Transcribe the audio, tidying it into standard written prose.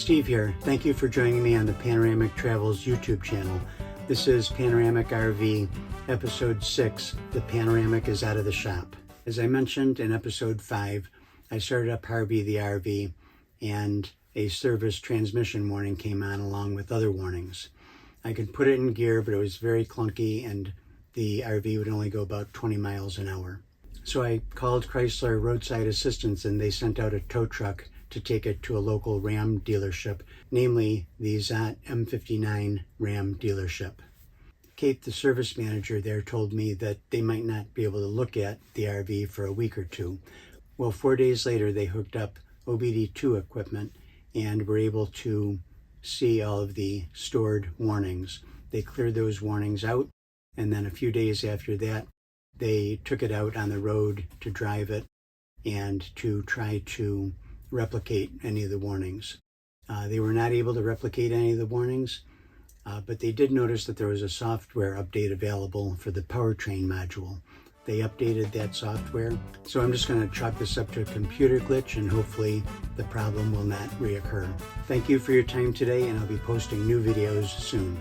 Steve here. Thank you for joining me on the Panoramic Travels YouTube channel. This is Panoramic RV, Episode 6, The Panoramic is Out of the Shop. As I mentioned in Episode 5, I started up Harvey the RV, and a service transmission warning came on along with other warnings. I could put it in gear, but it was very clunky, and the RV would only go about 20 miles an hour. So I called Chrysler Roadside Assistance, and they sent out a tow truck to take it to a local Ram dealership, namely the Szott M59 Ram dealership. Kate, the service manager there, told me that they might not be able to look at the RV for a week or two. Well, 4 days later, they hooked up OBD2 equipment and were able to see all of the stored warnings. They cleared those warnings out, and then a few days after that, they took it out on the road to drive it and to try to replicate any of the warnings. They were not able to replicate any of the warnings, but they did notice that there was a software update available for the powertrain module. They updated that software, so I'm just going to chalk this up to a computer glitch, and hopefully the problem will not reoccur. Thank you for your time today, and I'll be posting new videos soon.